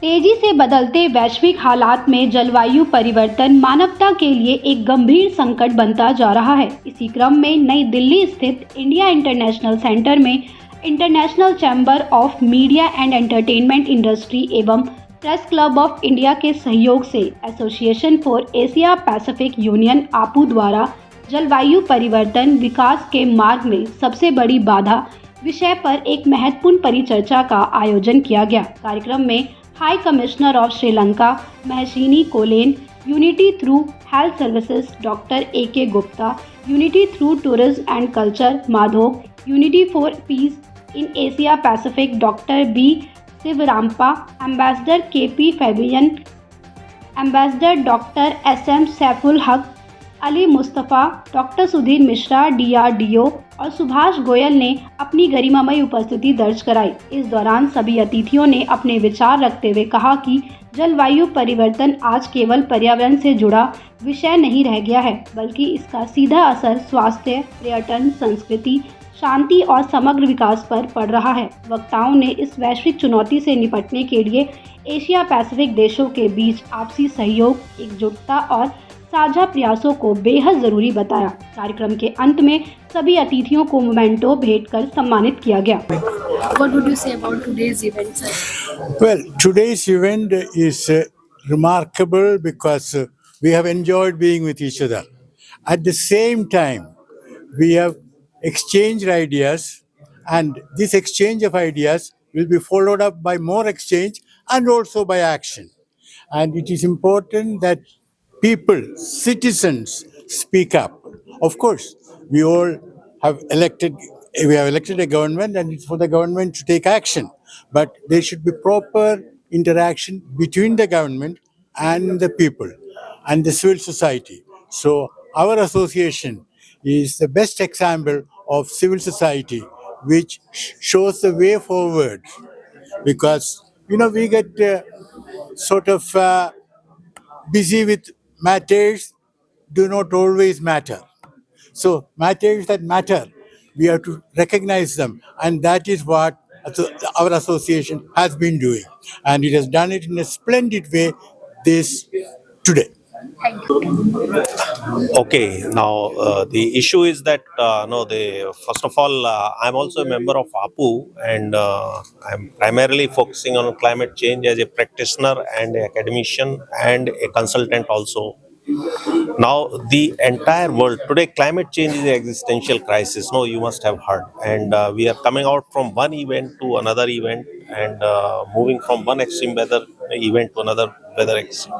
तेजी से बदलते वैश्विक हालात में जलवायु परिवर्तन मानवता के लिए एक गंभीर संकट बनता जा रहा है। इसी क्रम में नई दिल्ली स्थित इंडिया इंटरनेशनल सेंटर में international chamber of media and entertainment industry एवं प्रेस क्लब ऑफ इंडिया के सहयोग से association for Asia Pacific union आपू द्वारा जलवायु परिवर्तन विकास के मार्ग में सबसे बड़ी बाधा विषय पर एक महत्वपूर्ण परिचर्चा का आयोजन किया गया। कार्यक्रम में high commissioner of Sri Lanka Mahishini Colonne, unity through health services doctor A K. Gupta, unity through tourism and culture Madhok, unity for peace in Asia Pacific doctor B Shivarampa, ambassador K P. Fabian, ambassador doctor S M. Saiful Haq, Ali Mustafa, doctor Sudhir Mishra DRDO और सुभाष गोयल ने अपनी गरिमामयी उपस्थिति दर्ज कराई। इस दौरान सभी अतिथियों ने अपने विचार रखते हुए कहा कि जलवायु परिवर्तन आज केवल पर्यावरण से जुड़ा विषय नहीं रह गया है, बल्कि इसका सीधा असर स्वास्थ्य, पर्यटन, संस्कृति, शांति और समग्र विकास पर पड़ रहा है। वक्ताओं ने इस वैश्विक चुनौती से निपटने के लिए एशिया पैसिफिक देशों के बीच आपसी सहयोग, एकजुटता और साझा प्रयासों को बेहद जरूरी बताया। कार्यक्रम के अंत में सभी अतिथियों को मोमेंटो भेंट कर सम्मानित किया गया। What would you say about today's event, sir? Well, today's event is remarkable because we have enjoyed being with each other. At the same time, we have exchanged ideas, and this exchange of ideas will be followed up by more exchange and also by action. And it is important that people, citizens, speak up. Of course, we have elected a government, and it's for the government to take action. But there should be proper interaction between the government and the people and the civil society. So our association is the best example of civil society, which shows the way forward. Because we get sort of busy with matters do not always matter. So matters that matter, we have to recognize them, and that is what our association has been doing, and it has done it in a splendid way this today. Okay, now the issue is that no, first of all, I'm also a member of APU, and I'm primarily focusing on climate change as a practitioner and an academician and a consultant also. Now, the entire world today, climate change is an existential crisis. No, you must have heard, and we are coming out from one event to another event, and moving from one extreme weather event to another weather extreme.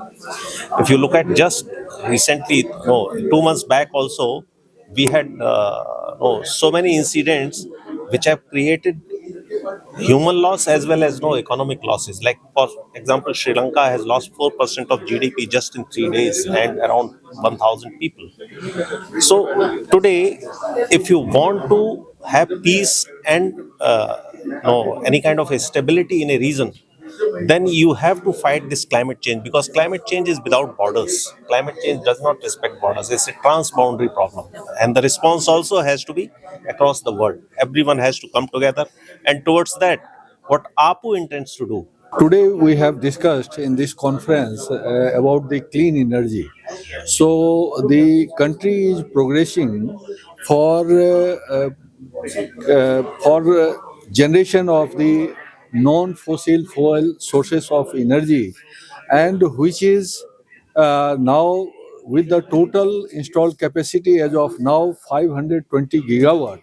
If you look at just recently, no, 2 months back also, we had so many incidents which have created human loss as well as no economic losses. Like for example, Sri Lanka has lost 4% of GDP just in 3 days and around 1,000 people. So today, if you want to have peace and any kind of a stability in a region, then you have to fight this climate change, because climate change is without borders. Climate change does not respect borders. It's a transboundary problem. And the response also has to be across the world. Everyone has to come together. And towards that, what APU intends to do. Today we have discussed in this conference about the clean energy. So the country is progressing for generation of the non-fossil fuel sources of energy, and which is now with the total installed capacity as of now 520 gigawatt.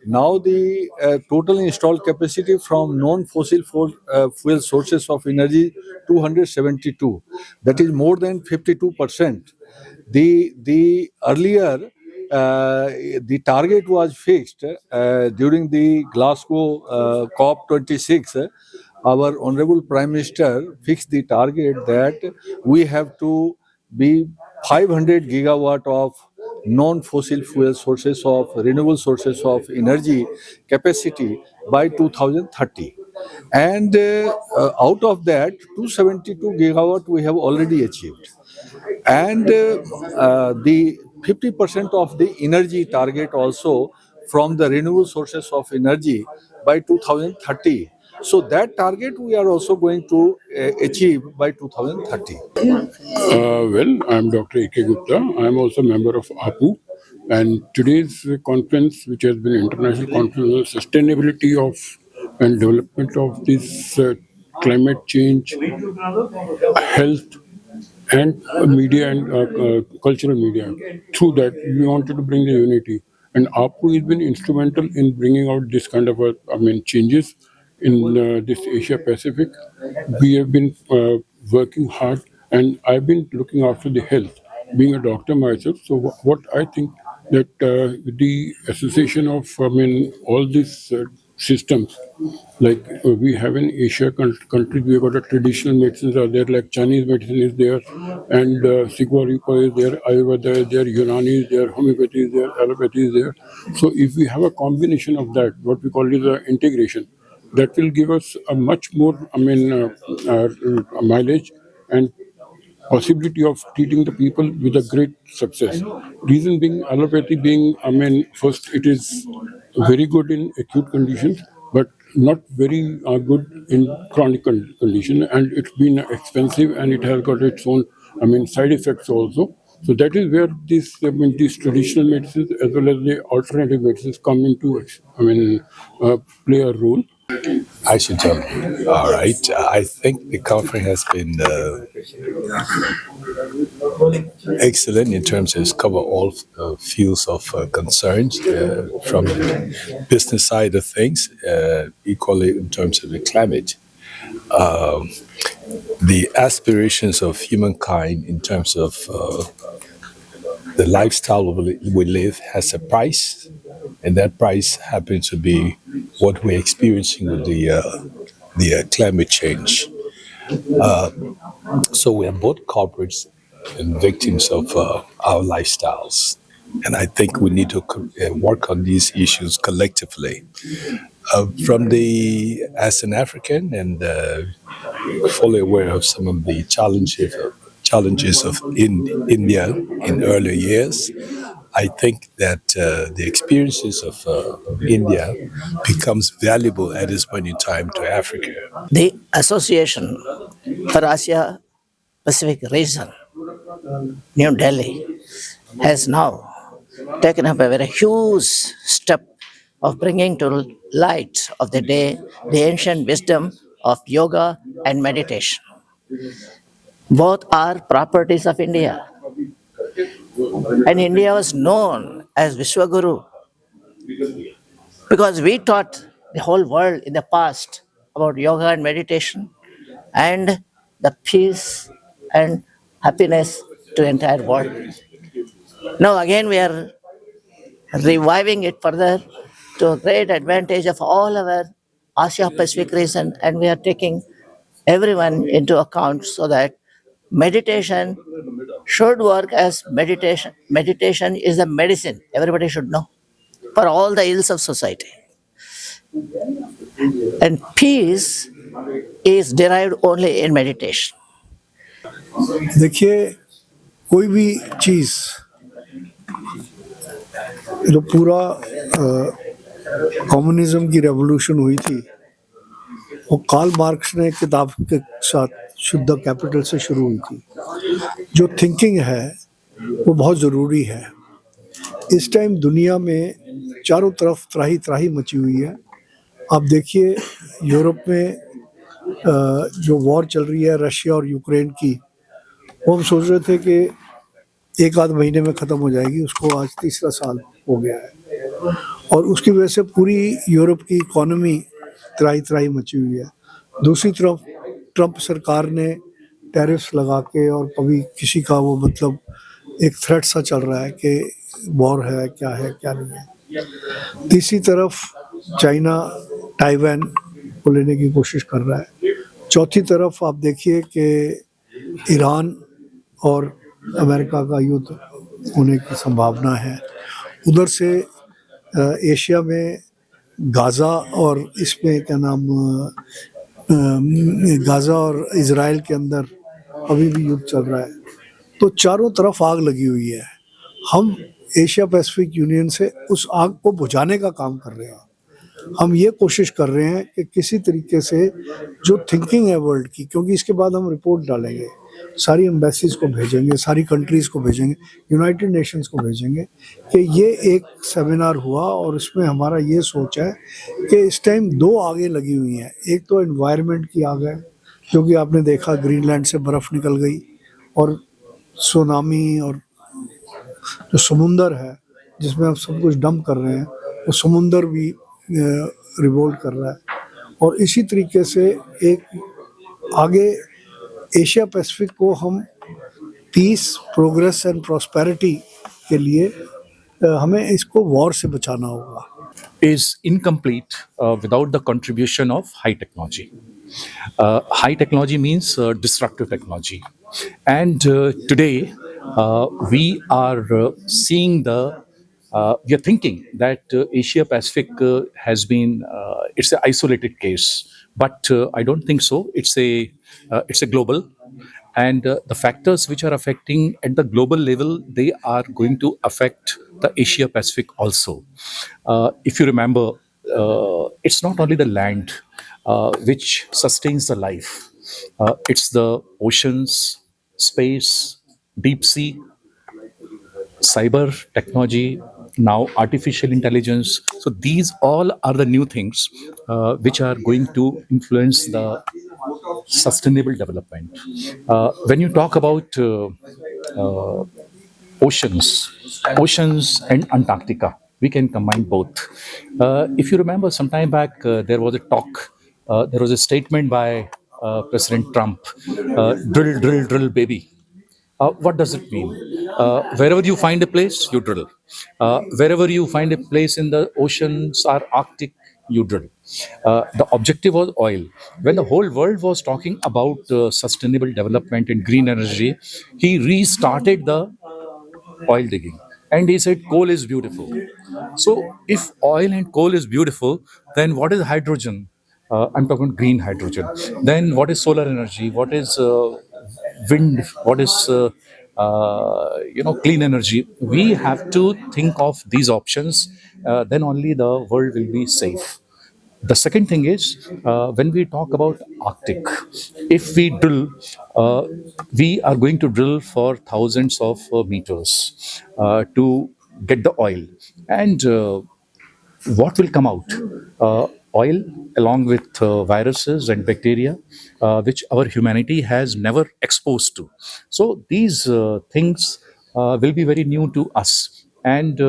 Now the total installed capacity from non-fossil fuel sources of energy 272. That is more than 52%. The earlier the target was fixed during the Glasgow COP26. Our Honorable Prime Minister fixed the target that we have to be 500 gigawatt of non-fossil fuel sources of renewable sources of energy capacity by 2030. And out of that, 272 gigawatt we have already achieved. And the 50% of the energy target also from the renewable sources of energy by 2030. So that target we are also going to achieve by 2030. Well, I'm Dr. A.K. Gupta. I'm also a member of APU. And today's conference, which has been an international conference on sustainability of and development of this climate change, health, and media and cultural media. Through that, we wanted to bring the unity. And APU has been instrumental in bringing out this kind of changes in this Asia Pacific. We have been working hard, and I've been looking after the health, being a doctor myself. So what I think that the association of all these systems, like we have in Asia countries, we have got a traditional medicines are there, like Chinese medicine is there, and Sigma Ripa is there, Ayurveda is there, Unani is there, homeopathy is there, allopathy is there. So if we have a combination of that, what we call is integration, that will give us a much more, mileage and possibility of treating the people with a great success. Reason being, allopathy being, first it is very good in acute conditions, but not very good in chronic condition, and it's been expensive and it has got its own, side effects also. So that is where these traditional medicines as well as the alternative medicines come into, play a role. I should jump. All right. I think the conference has been excellent in terms of cover all fields of concerns from the business side of things, equally in terms of the climate. The aspirations of humankind in terms of the lifestyle we live has a price, and that price happens to be what we're experiencing with the climate change. So we are both culprits and victims of our lifestyles, and I think we need to work on these issues collectively. As an African and fully aware of some of the challenges of India in earlier years, I think that the experiences of India becomes valuable at this point in time to Africa. The Association for Asia Pacific Region, New Delhi, has now taken up a very huge step of bringing to light of the day the ancient wisdom of yoga and meditation. Both are properties of India. And India was known as Vishwaguru because we taught the whole world in the past about yoga and meditation and the peace and happiness to the entire world. Now again we are reviving it further to a great advantage of all our Asia Pacific region, and we are taking everyone into account so that meditation should work as meditation. Meditation is a medicine, everybody should know, for all the ills of society. And peace is derived only in meditation. देखिए, कोई भी चीज़ जो पूरा communism की revolution हुई थी, वो Karl Marx ने किताब के साथ शुद्ध कैपिटल से शुरू हुई थी. जो थिंकिंग है वो बहुत ज़रूरी है. इस टाइम दुनिया में चारों तरफ त्राही त्राही मची हुई है. आप देखिए यूरोप में जो वॉर चल रही है रशिया और यूक्रेन की, वो हम सोच रहे थे कि एक आध महीने में ख़त्म हो जाएगी, उसको आज तीसरा साल हो गया है. और उसकी वजह से पूरी यूरोप की इकोनॉमी त्राही त्राही मची हुई है. दूसरी तरफ ट्रंप सरकार ने टैरिफ्स लगा के, और कभी किसी का वो मतलब एक थ्रेट सा चल रहा है कि वॉर है क्या नहीं है. तीसरी तरफ चाइना ताइवान को लेने की कोशिश कर रहा है. चौथी तरफ आप देखिए कि ईरान और अमेरिका का युद्ध होने की संभावना है. उधर से एशिया में गाज़ा और इसमें क्या नाम गाज़ा और इज़राइल के अंदर अभी भी युद्ध चल रहा है. तो चारों तरफ आग लगी हुई है. हम एशिया पैसिफिक यूनियन से उस आग को बुझाने का काम कर रहे हैं. हम ये कोशिश कर रहे हैं कि किसी तरीके से जो थिंकिंग है वर्ल्ड की, क्योंकि इसके बाद हम रिपोर्ट डालेंगे, सारी एम्बेसीज को भेजेंगे, सारी कंट्रीज़ को भेजेंगे, यूनाइटेड नेशंस को भेजेंगे कि ये एक सेमिनार हुआ और इसमें हमारा ये सोच है कि इस टाइम दो आगे लगी हुई हैं। एक तो एनवायरनमेंट की आग है, क्योंकि आपने देखा ग्रीनलैंड से बर्फ़ निकल गई और सुनामी, और जो समुंदर है जिसमें हम सब कुछ डंप कर रहे हैं, वो समुंदर भी रिवोल्ट कर रहा है। और इसी तरीके से एक आगे एशिया पैसिफिक को हम पीस, प्रोग्रेस एंड प्रॉस्पेरिटी के लिए हमें इसको वॉर से बचाना होगा। is incomplete without the contribution of high technology. High technology means disruptive technology. And today we are seeing we are thinking that Asia Pacific has been, it's an isolated case. But I don't think so. It's a global. And the factors which are affecting at the global level, they are going to affect the Asia Pacific also. If you remember, it's not only the land which sustains the life, it's the oceans, space, deep sea, cyber technology, now artificial intelligence. So these all are the new things which are going to influence the sustainable development. When you talk about oceans and Antarctica, we can combine both. If you remember, some time back, there was a talk, there was a statement by President Trump, drill, drill, drill, baby. What does it mean? Wherever you find a place, you drill. Wherever you find a place in the oceans or Arctic, you drill. The objective was oil. When the whole world was talking about sustainable development and green energy, he restarted the oil digging. And he said, coal is beautiful. So if oil and coal is beautiful, then what is hydrogen? I'm talking green hydrogen. Then what is solar energy? What is wind? What is clean energy? We have to think of these options. Then only the world will be safe. The second thing is, when we talk about Arctic, if we drill, we are going to drill for thousands of meters to get the oil. And what will come out? Oil along with viruses and bacteria, which our humanity has never exposed to. So these things will be very new to us. And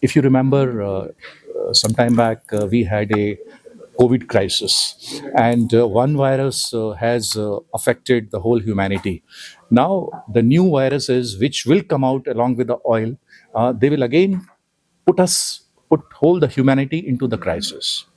if you remember, some time back, we had a COVID crisis, and one virus has affected the whole humanity. Now, the new viruses which will come out along with the oil, they will again put hold the humanity into the crisis.